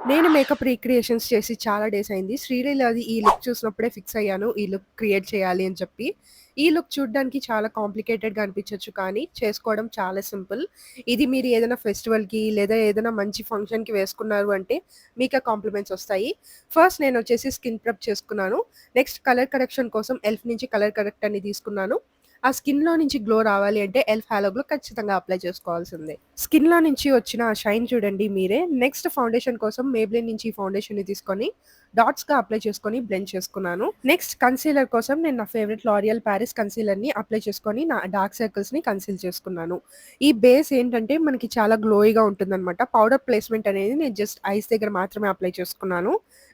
నేను మేకప్ రీక్రియేషన్స్ చేసి చాలా డేస్ అయింది. శ్రీలీలది ఈ లుక్ చూసినప్పుడే ఫిక్స్ అయ్యాను. ఈ లుక్ క్రియేట్ చేయాలి అని చెప్పి. ఈ లుక్ చూడ్డానికి చాలా కాంప్లికేటెడ్‌గా అనిపించొచ్చు కానీ, చేసుకోవడం చాలా సింపుల్. ఇది మీరు ఏదైనా ఫెస్టివల్‌కి లేదా ఏదైనా మంచి ఫంక్షన్‌కి వేసుకున్నారు అంటే మీకే కాంప్లిమెంట్స్ ఒస్తాయి. ఫస్ట్ నేనొచ్చేసి స్కిన్ ప్రెప్ చేసుకున్నాను. నెక్స్ట్ కలర్ కరెక్షన్ కోసం ఎల్ఫ్ నుంచి కలర్ కరెక్ట్ అని తీసుకున్నాను. ఆ స్కిన్‌లో నుంచి గ్లో రావాలి అంటే ఎల్ఫ్ హాలో గ్లో ఖచ్చితంగా అప్లై చేసుకోవాల్సిందే. స్కిన్‌లో నుంచి వచ్చిన ఆ షైన్ చూడండి మీరే. నెక్స్ట్ ఫౌండేషన్ కోసం మేబ్లిన్ నుంచి ఈ ఫౌండేషన్‌ని తీసుకొని డాట్స్‌గా అప్లై చేసుకొని బ్లెండ్ చేసుకున్నాను. నెక్స్ట్ కన్సీలర్ కోసం నేను నా ఫేవరెట్ లారియల్ పారిస్ కన్సీలర్‌ని అప్లై చేసుకొని నా డార్క్ సర్కిల్స్‌ని కన్సీల్ చేసుకున్నాను. ఈ బేస్ ఏంటంటే మనకి చాలా గ్లోయిగా ఉంటుందనమాట. పౌడర్ ప్లేస్‌మెంట్ అనేది నేను జస్ట్ ఐస్ దగ్గర మాత్రమే అప్లై చేసుకున్నాను.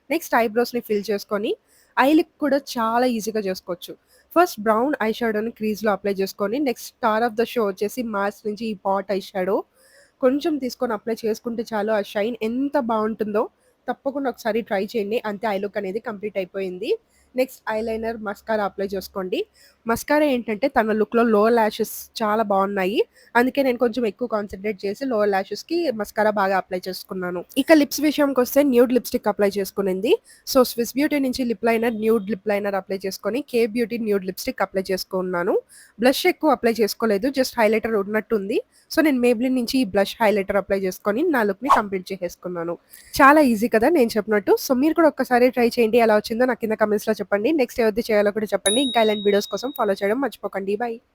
నెక్స్ట్ ఐబ్రోస్‌ని ఫిల్ చేసుకొని ఐ లిక్ కూడా చాలా ఈజీగా చేసుకోవచ్చు. ఫస్ట్ బ్రౌన్ ఐ షాడోని క్రీజ్‌లో అప్లై చేసుకొని, next star of the show వచ్చేసి మార్స్ నుంచి ఈ పాట్ ఐ షాడో కొంచెం తీసుకొని అప్లై చేసుకుంటే చాలు ఆ షైన్ ఎంత బావుంటుందో తప్పకుండా ఒకసారి ట్రై చేయండి. అంతే ఐ లుక్ అనేది కంప్లీట్ అయిపోయింది. నెక్స్ట్ ఐలైనర్, మస్కారా అప్లై చేసుకోండి. మస్కారా ఏంటంటే తన లుక్‌లో లోవర్ లాషెస్ చాలా బావున్నాయి. అందుకే నేను కొంచెం ఎక్కువ కాన్సంట్రేట్ చేసి లోవర్ లాషెస్‌కి మస్కారా బాగా అప్లై చేసుకున్నాను. ఇక లిప్స్ విషయంకొస్తే న్యూడ్ లిప్‌స్టిక్ అప్లై చేసుకునింది. సో, స్విస్ బ్యూటీ నుంచి lip liner, nude lip liner apply చేసుకొని, Kay beauty nude lipstick apply చేసుకున్నాను. బ్లష్ ఎక్కువ అప్లై చేసుకోలేదు. జస్ట్ హైలైటర్ ఉన్నట్టుంది. సో, నేను మేబ్లిన్ నుంచి ఈ బ్లష్ హైలైటర్ అప్లై చేసుకొని, నా లుక్‌ని కంప్లీట్ చేసేసుకున్నాను. చాలా ఈజీ కదా నేను చెప్పినట్టు. సో, మీరు కూడా ఒక్కసారి ట్రై చేయండి. ఎలా వచ్చిందో నాకు కింద కామెంట్స్‌లో చెప్పండి. నెక్స్ట్ ఎవరిది చేయాలో కూడా చెప్పండి. ఇంకా ఇలాంటి వీడియోస్ కోసం ఫాలో చేయడం మర్చిపోకండి. బై.